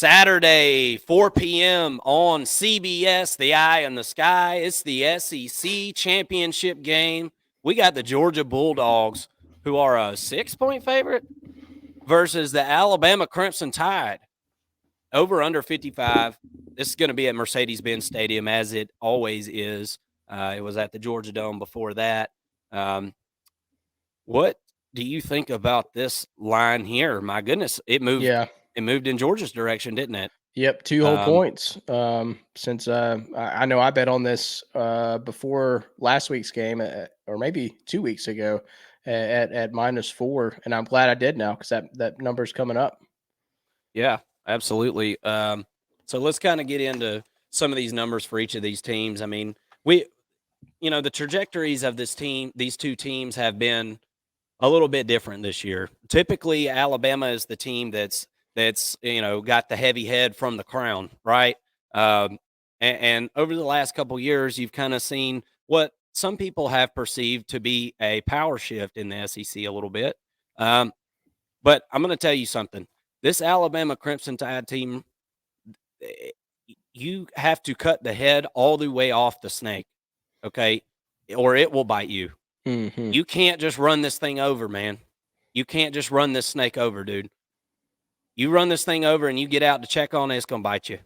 Saturday, 4 p.m. on CBS, The Eye in the Sky. It's the SEC championship game. We got the Georgia Bulldogs, who are a 6-point favorite, versus the Alabama Crimson Tide. Over under 55. This is going to be at Mercedes-Benz Stadium, as it always is. It was at the Georgia Dome before that. What do you think about this line here? My goodness, it moved. Yeah. It moved in Georgia's direction, didn't it? Yep. 2 whole points. Since I know I bet on this before last week's game, or maybe 2 weeks ago, at -4, and I'm glad I did now because that number's coming up. Yeah, absolutely. So let's kind of get into some of these numbers for each of these teams. I mean, the trajectories of these two teams have been a little bit different this year. Typically, Alabama is the team that's got the heavy head from the crown, right? And over the last couple of years, you've kind of seen what some people have perceived to be a power shift in the SEC a little bit. But I'm going to tell you something. This Alabama Crimson Tide team, you have to cut the head all the way off the snake, okay, or it will bite you. Mm-hmm. You can't just run this thing over, man. You can't just run this snake over, dude. You run this thing over and you get out to check on it, it's going to bite you.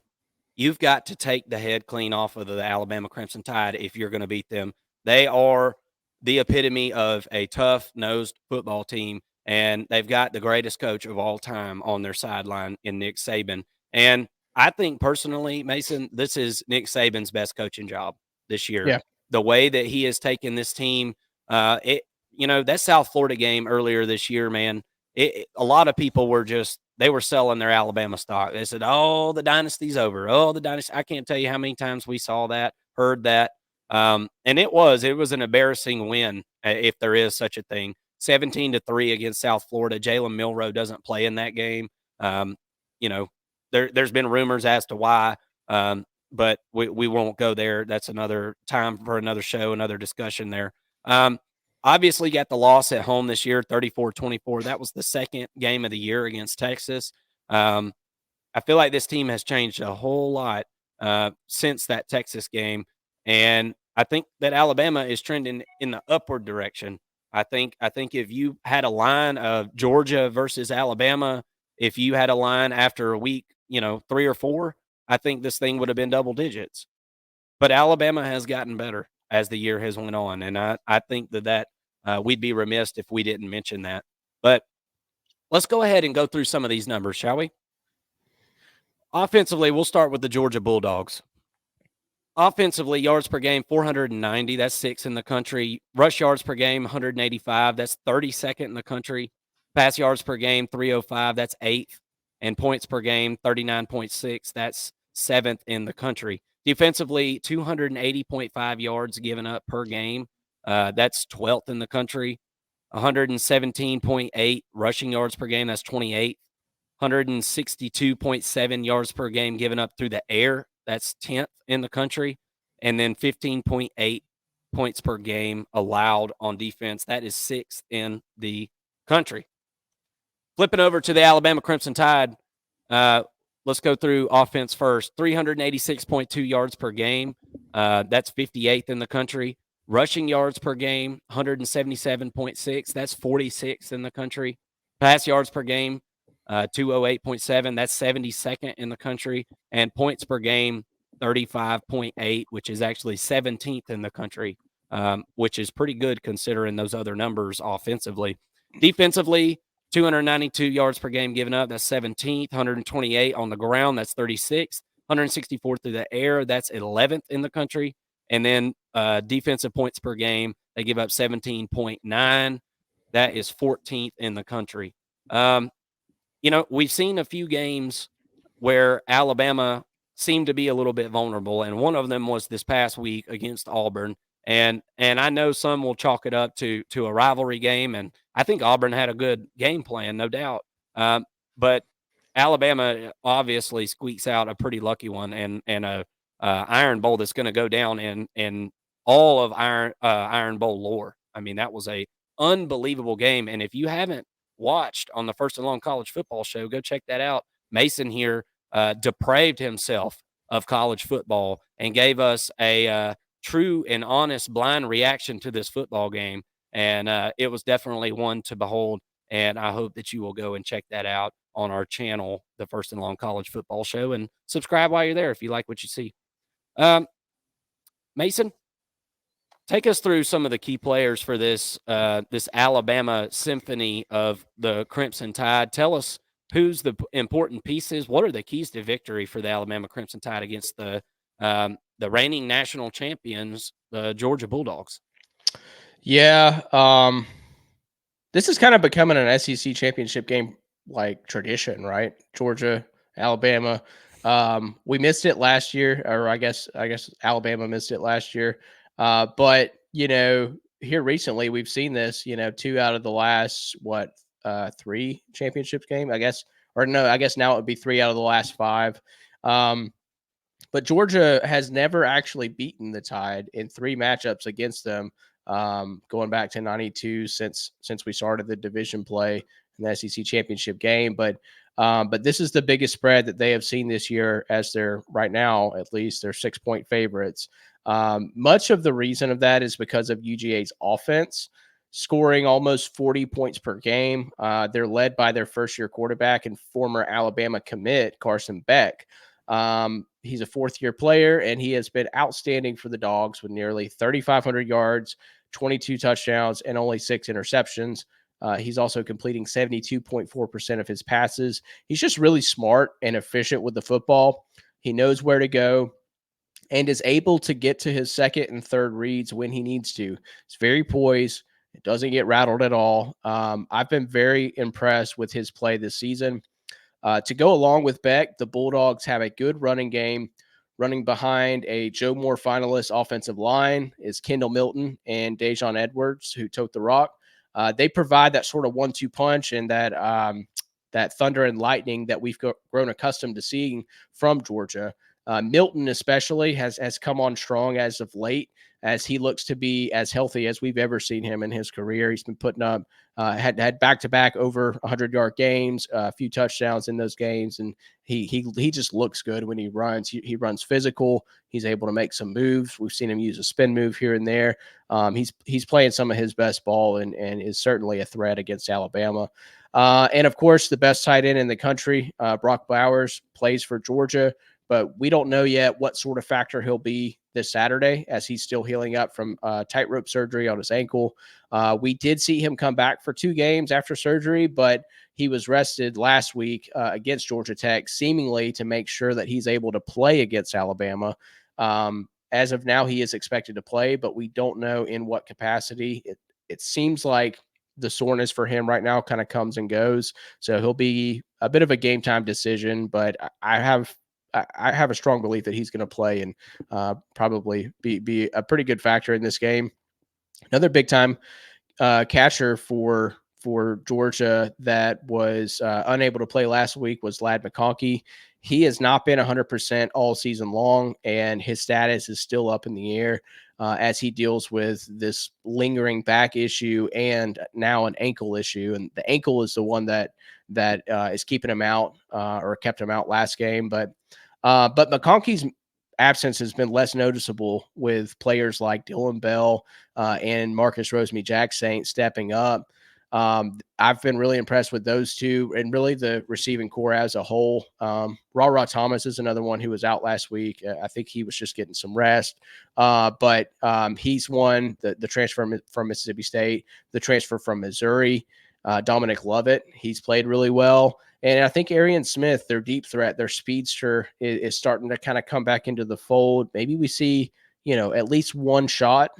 You've got to take the head clean off of the Alabama Crimson Tide if you're going to beat them. They are the epitome of a tough-nosed football team, and they've got the greatest coach of all time on their sideline in Nick Saban. And I think personally, Mason, this is Nick Saban's best coaching job this year. Yeah. The way that he has taken this team, that South Florida game earlier this year, man, a lot of people were they were selling their Alabama stock. They said, oh, the dynasty's over. Oh, the dynasty. I can't tell you how many times we saw that, heard that. And it was an embarrassing win, if there is such a thing. 17-3 against South Florida. Jalen Milroe doesn't play in that game. There's been rumors as to why, but we won't go there. That's another time for another show, another discussion there. Obviously got the loss at home this year, 34-24. That was the second game of the year against Texas. I feel like this team has changed a whole lot since that Texas game, and I think that Alabama is trending in the upward direction. I think if you had a line of Georgia versus Alabama, if you had a line after a week, 3 or 4, I think this thing would have been double digits. But Alabama has gotten better as the year has went on, and I think that we'd be remiss if we didn't mention that. But let's go ahead and go through some of these numbers, shall we? Offensively, we'll start with the Georgia Bulldogs. Offensively, yards per game, 490. That's 6th in the country. Rush yards per game, 185. That's 32nd in the country. Pass yards per game, 305. That's 8th. And points per game, 39.6. That's 7th in the country. Defensively, 280.5 yards given up per game. That's 12th in the country. 117.8 rushing yards per game. That's 28th. 162.7 yards per game given up through the air. That's 10th in the country. And then 15.8 points per game allowed on defense. That is 6th in the country. Flipping over to the Alabama Crimson Tide, let's go through offense first. 386.2 yards per game. That's 58th in the country. Rushing yards per game, 177.6. That's 46th in the country. Pass yards per game, 208.7. That's 72nd in the country. And points per game, 35.8, which is actually 17th in the country, which is pretty good considering those other numbers offensively. Defensively, 292 yards per game given up. That's 17th. 128 on the ground. That's 36th. 164 through the air. That's 11th in the country. And then defensive points per game, they give up 17.9. That is 14th in the country. We've seen a few games where Alabama seemed to be a little bit vulnerable, and one of them was this past week against Auburn. And I know some will chalk it up to a rivalry game, and I think Auburn had a good game plan, no doubt. But Alabama obviously squeaks out a pretty lucky one, and a Iron Bowl that's going to go down in all of Iron Bowl lore. I mean, that was a unbelievable game, and if you haven't watched on the First and Long College Football Show, go check that out. Mason here depraved himself of college football and gave us a true and honest blind reaction to this football game. And it was definitely one to behold. And I hope that you will go and check that out on our channel, the First and Long College Football Show, and subscribe while you're there if you like what you see. Mason, take us through some of the key players for this this Alabama symphony of the Crimson Tide. Tell us who's the important pieces. What are the keys to victory for the Alabama Crimson Tide against the reigning national champions, the Georgia Bulldogs? Yeah, this is kind of becoming an SEC championship game like tradition, right? Georgia, Alabama. We missed it last year, or I guess Alabama missed it last year. But here recently we've seen this. 2 out of the last 3 championships game, I guess, or no, I guess now it would be 3 out of the last 5. But Georgia has never actually beaten the Tide in 3 matchups against them, going back to '92 since we started the division play in the SEC championship game. But this is the biggest spread that they have seen this year, as they're right now, at least they're 6-point favorites. Much of the reason of that is because of UGA's offense, scoring almost 40 points per game. They're led by their first-year quarterback and former Alabama commit, Carson Beck. He's a 4th-year player, and he has been outstanding for the Dawgs with nearly 3,500 yards, 22 touchdowns, and only 6 interceptions. He's also completing 72.4% of his passes. He's just really smart and efficient with the football. He knows where to go and is able to get to his second and third reads when he needs to. It's very poised. It doesn't get rattled at all. I've been very impressed with his play this season. To go along with Beck, the Bulldogs have a good running game. Running behind a Joe Moore finalist offensive line is Kendall Milton and Dejon Edwards, who took the rock. They provide that sort of 1-2 punch and that thunder and lightning that we've grown accustomed to seeing from Georgia. Milton especially has come on strong as of late, as he looks to be as healthy as we've ever seen him in his career. He's been putting up had back-to-back over 100-yard games, a few touchdowns in those games, and he just looks good when he runs. He runs physical. He's able to make some moves. We've seen him use a spin move here and there. He's playing some of his best ball and is certainly a threat against Alabama. And of course, the best tight end in the country, Brock Bowers, plays for Georgia, but we don't know yet what sort of factor he'll be this Saturday, as he's still healing up from tightrope surgery on his ankle. We did see him come back for 2 games after surgery, but he was rested last week against Georgia Tech, seemingly to make sure that he's able to play against Alabama. As of now, he is expected to play, but we don't know in what capacity. It seems like the soreness for him right now kind of comes and goes, so he'll be a bit of a game time decision, but I have a strong belief that he's going to play and probably be a pretty good factor in this game. Another big time catcher for Georgia that was unable to play last week was Ladd McConkey. He has not been 100% all season long, and his status is still up in the air as he deals with this lingering back issue and now an ankle issue. And the ankle is the one that is keeping him out or kept him out last game. But McConkey's absence has been less noticeable with players like Dylan Bell and Marcus Rosemy-Jacksaint stepping up. I've been really impressed with those two and really the receiving core as a whole. Ra Thomas is another one who was out last week. I think he was just getting some rest. But he's one, the transfer from Mississippi State, the transfer from Missouri, Dominic Lovett. He's played really well. And I think Arian Smith, their deep threat, their speedster, is starting to kind of come back into the fold. Maybe we see, at least one shot.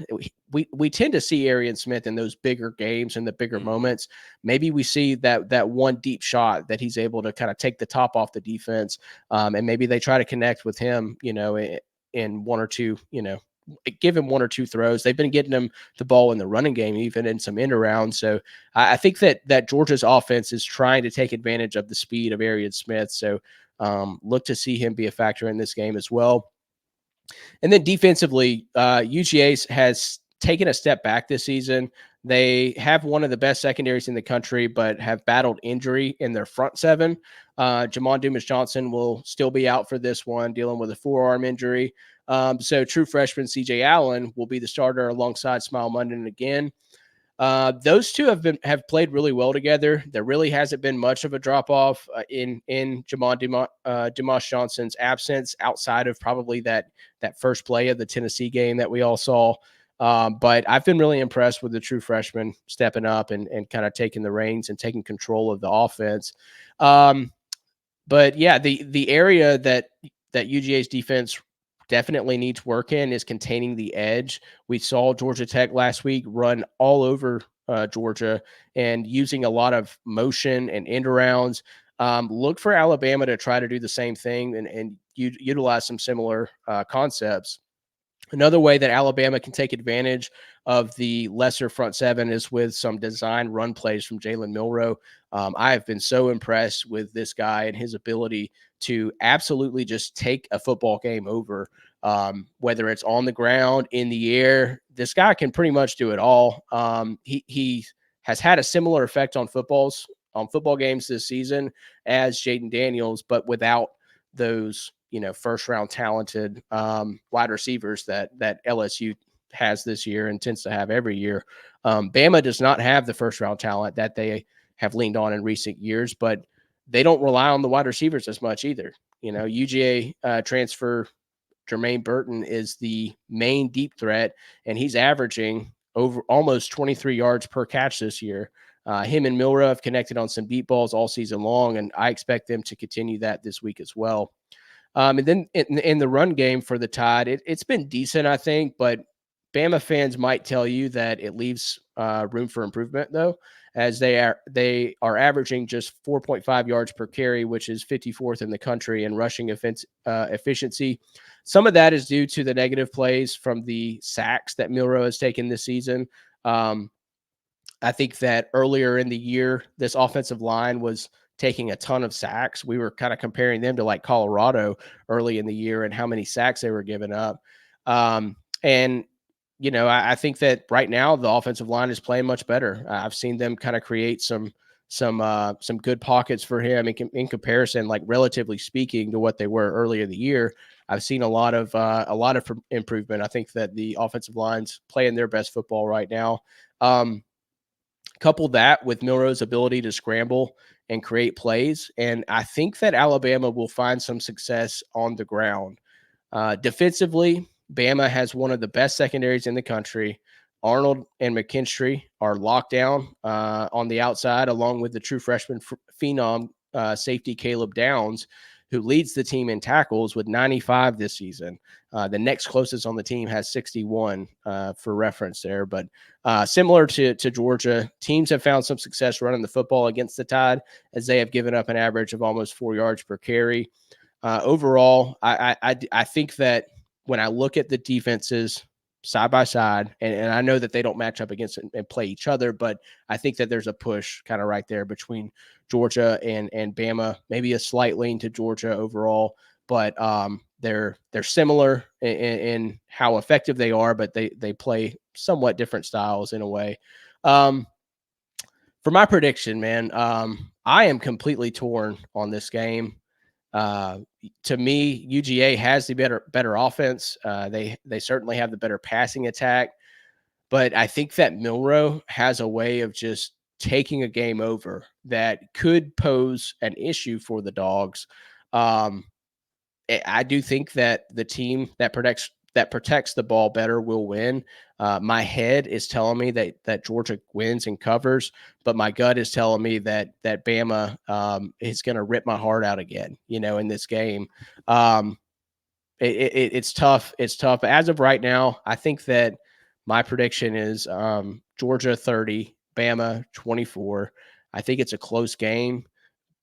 We tend to see Arian Smith in those bigger games and the bigger moments. Maybe we see that one deep shot that he's able to kind of take the top off the defense. And maybe they try to connect with him, in one or two, give him one or two throws. They've been getting him the ball in the running game, even in some end around. So I think that Georgia's offense is trying to take advantage of the speed of Arian Smith. So look to see him be a factor in this game as well. And then defensively, UGA has taken a step back this season. They have one of the best secondaries in the country, but have battled injury in their front seven. Jamon Dumas-Johnson will still be out for this one, dealing with a forearm injury. So true freshman C.J. Allen will be the starter alongside Smile Munden again. Those two have played really well together. There really hasn't been much of a drop off in Jamon Dumas-Johnson's absence, outside of probably that first play of the Tennessee game that we all saw. But I've been really impressed with the true freshman stepping up and kind of taking the reins and taking control of the offense. But yeah, the area that UGA's defense definitely needs work in is containing the edge. We saw Georgia Tech last week run all over Georgia and using a lot of motion and end arounds. Look for Alabama to try to do the same thing and utilize some similar concepts. Another way that Alabama can take advantage of the lesser front seven is with some design run plays from Jalen Milroe. I have been so impressed with this guy and his ability to absolutely just take a football game over, whether it's on the ground, in the air. This guy can pretty much do it all. He has had a similar effect on football games this season as Jaden Daniels, but without those first round talented wide receivers that LSU has this year and tends to have every year. Bama does not have the first round talent that they have leaned on in recent years, but they don't rely on the wide receivers as much either. UGA transfer Jermaine Burton is the main deep threat, and he's averaging over almost 23 yards per catch this year. Him and Milroe have connected on some deep balls all season long, and I expect them to continue that this week as well. And then in the run game for the Tide, it's been decent, I think, but Bama fans might tell you that it leaves room for improvement, though, as they are averaging just 4.5 yards per carry, which is 54th in the country in rushing efficiency. Some of that is due to the negative plays from the sacks that Milroe has taken this season. I think that earlier in the year, this offensive line was taking a ton of sacks. We were kind of comparing them to like Colorado early in the year and how many sacks they were giving up. And I think that right now the offensive line is playing much better. I've seen them kind of create some good pockets for him in comparison, like relatively speaking, to what they were earlier in the year. I've seen a lot of improvement. I think that the offensive line's playing their best football right now. Couple that with Milroe's ability to scramble and create plays, and I think that Alabama will find some success on the ground. Defensively, Bama has one of the best secondaries in the country. Arnold and McKinstry are locked down on the outside, along with the true freshman phenom safety Caleb Downs, who leads the team in tackles with 95 this season. The next closest on the team has 61 for reference there. But similar to Georgia, teams have found some success running the football against the Tide, as they have given up an average of almost 4 yards per carry. Overall, I think that when I look at the defenses side by side, and I know that they don't match up against and play each other, but I think that there's a push kind of right there between Georgia and Bama, maybe a slight lean to Georgia overall, but they're similar in how effective they are, but they play somewhat different styles in a way. For my prediction, man, I am completely torn on this game. To me, UGA has the better offense. They certainly have the better passing attack, but I think that Milroe has a way of just taking a game over that could pose an issue for the Dogs. I do think that the team that protects the ball better will win. My head is telling me that Georgia wins and covers, but my gut is telling me that Bama is going to rip my heart out again. In this game, it's tough. It's tough. As of right now, I think that my prediction is Georgia 30, Bama 24. I think it's a close game,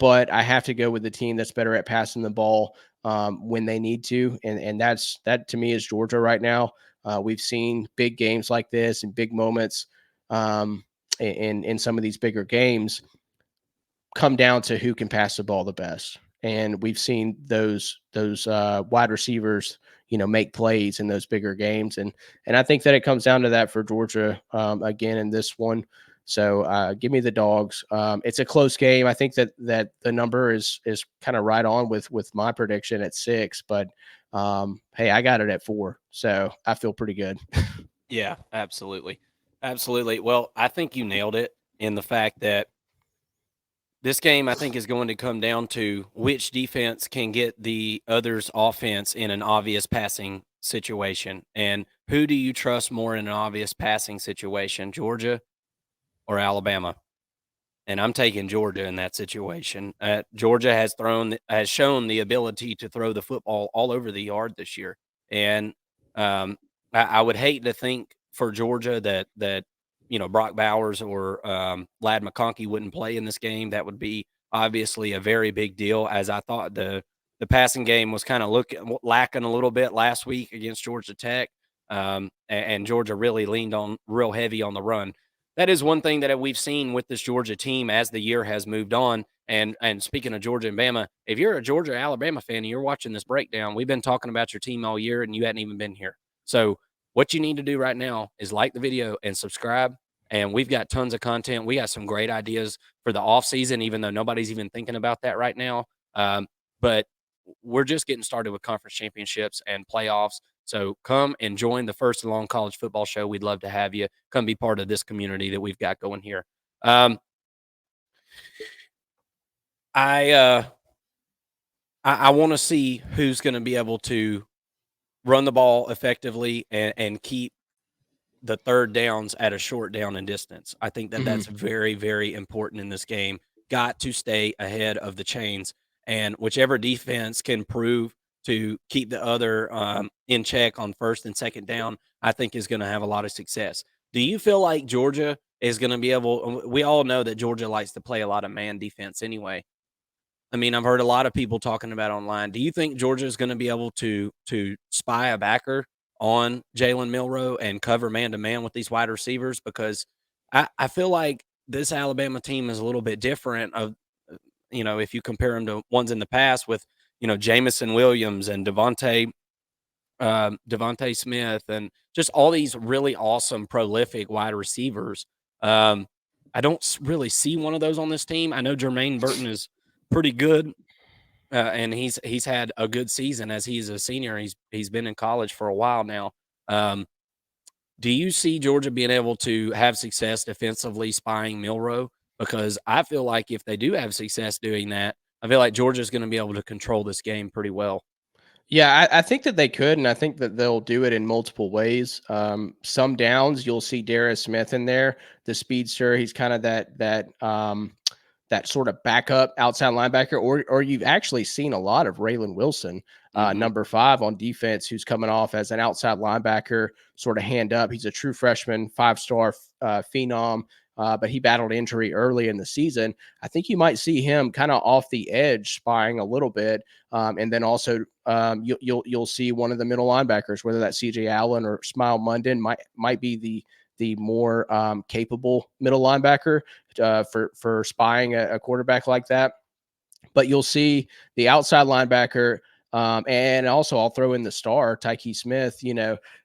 but I have to go with the team that's better at passing the ball when they need to, and that to me is Georgia right now. We've seen big games like this and big moments in some of these bigger games come down to who can pass the ball the best, and we've seen those wide receivers make plays in those bigger games, and I think that it comes down to that for Georgia again in this one. So give me the Dogs. It's a close game. I think that the number is kind of right on with my prediction at 6, but hey, I got it at 4, so I feel pretty good. Yeah, absolutely. Absolutely. Well, I think you nailed it in the fact that this game, I think, is going to come down to which defense can get the other's offense in an obvious passing situation. And who do you trust more in an obvious passing situation, Georgia or Alabama? And I'm taking Georgia in that situation. Georgia has shown the ability to throw the football all over the yard this year, and I would hate to think for Georgia that Brock Bowers or Lad McConkey wouldn't play in this game. That would be obviously a very big deal, as I thought the passing game was kind of lacking a little bit last week against Georgia Tech, and Georgia really leaned on real heavy on the run. That is one thing that we've seen with this Georgia team as the year has moved on. And speaking of Georgia and Bama, if you're a Georgia Alabama fan and you're watching this breakdown, we've been talking about your team all year and you hadn't even been here. So what you need to do right now is like the video and subscribe. And we've got tons of content. We got some great ideas for the off season, even though nobody's even thinking about that right now. But we're just getting started with conference championships and playoffs. So come and join the First and Long College Football Show. We'd love to have you. Come be part of this community that we've got going here. I want to see who's going to be able to run the ball effectively and keep the third downs at a short down and distance. I think that that's very, very important in this game. Got to stay ahead of the chains, and whichever defense can prove to keep the other in check on first and second down, I think is going to have a lot of success. Do you feel like Georgia is going to be able? We all know that Georgia likes to play a lot of man defense anyway. I mean, I've heard a lot of people talking about online. Do you think Georgia is going to be able to spy a backer on Jalen Milroe and cover man to man with these wide receivers? Because I feel like this Alabama team is a little bit different of if you compare them to ones in the past with Jamison Williams and Devontae Smith and just all these really awesome prolific wide receivers. I don't really see one of those on this team. I know Jermaine Burton is pretty good, and he's had a good season as he's a senior. He's been in college for a while now. Do you see Georgia being able to have success defensively spying Milroe? Because I feel like if they do have success doing that, I feel like Georgia's going to be able to control this game pretty well. Yeah, I think that they could, and I think that they'll do it in multiple ways. Some downs, you'll see Darius Smith in there, the speedster. He's kind of that sort of backup outside linebacker, or you've actually seen a lot of Raylan Wilson, number 5 on defense, who's coming off as an outside linebacker, sort of hand up. He's a true freshman, 5-star phenom. But he battled injury early in the season. I think you might see him kind of off the edge, spying a little bit, and then also you'll see one of the middle linebackers, whether that's C.J. Allen or Smile Munden, might be the more capable middle linebacker for spying a quarterback like that. But you'll see the outside linebacker. And also I'll throw in the star, Tyke Smith,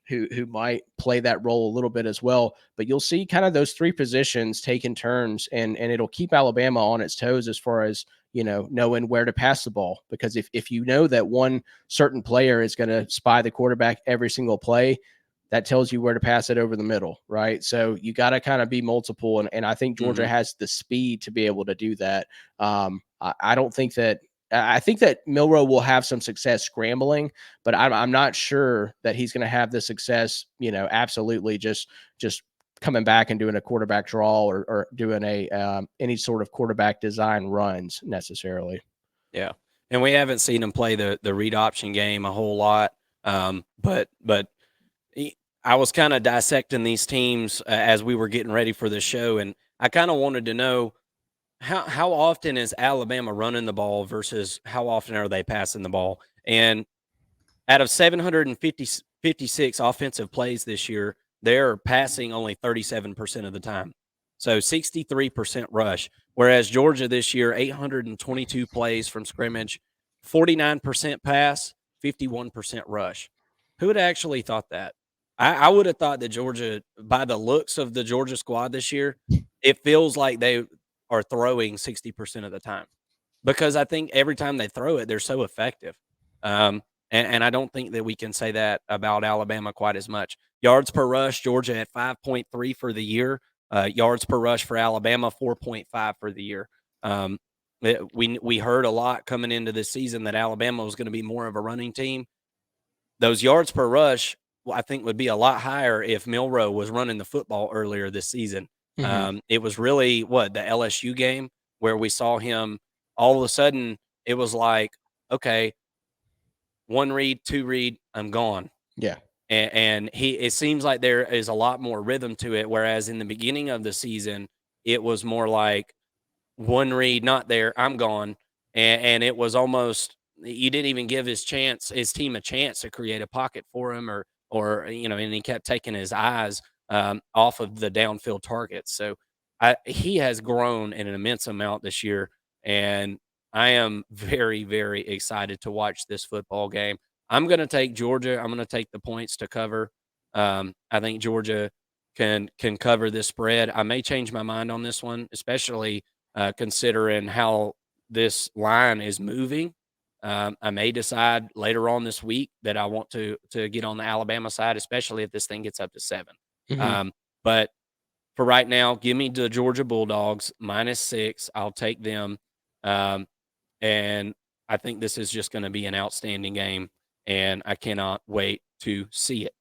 who might play that role a little bit as well. But you'll see kind of those 3 positions taking turns, and it'll keep Alabama on its toes as far as, knowing where to pass the ball. Because if you know that one certain player is going to spy the quarterback every single play, that tells you where to pass it over the middle, right? So you got to kind of be multiple. And I think Georgia has the speed to be able to do that. I don't think that I think that Milroe will have some success scrambling, but I'm not sure that he's going to have the success, absolutely just coming back and doing a quarterback draw or doing any sort of quarterback design runs necessarily. Yeah, and we haven't seen him play the read option game a whole lot, but I was kind of dissecting these teams as we were getting ready for the show, and I kind of wanted to know how often is Alabama running the ball versus how often are they passing the ball? And out of 756 offensive plays this year, they're passing only 37% of the time. So 63% rush. Whereas Georgia this year, 822 plays from scrimmage, 49% pass, 51% rush. Who would actually thought that? I would have thought that Georgia, by the looks of the Georgia squad this year, it feels like they are throwing 60% of the time because I think every time they throw it, they're so effective. Um, and I don't think that we can say that about Alabama quite as much. Yards per rush, Georgia at 5.3 for the year. Yards per rush for Alabama, 4.5 for the year. We heard a lot coming into this season that Alabama was going to be more of a running team. Those yards per rush, I think, would be a lot higher if Milroe was running the football earlier this season. Mhm. It was really the LSU game where we saw him all of a sudden. It was like, okay, one read, two read, I'm gone. Yeah. And it seems like there is a lot more rhythm to it. Whereas in the beginning of the season, it was more like one read, not there, I'm gone. And it was almost you didn't even give his team a chance to create a pocket for him or and he kept taking his eyes off of the downfield targets. So he has grown in an immense amount this year, and I am very, very excited to watch this football game. I'm going to take Georgia. I'm going to take the points to cover. I think Georgia can cover this spread. I may change my mind on this one, especially considering how this line is moving. I may decide later on this week that I want to get on the Alabama side, especially if this thing gets up to 7. Mhm. But for right now, give me the Georgia Bulldogs -6. I'll take them, and I think this is just going to be an outstanding game, and I cannot wait to see it.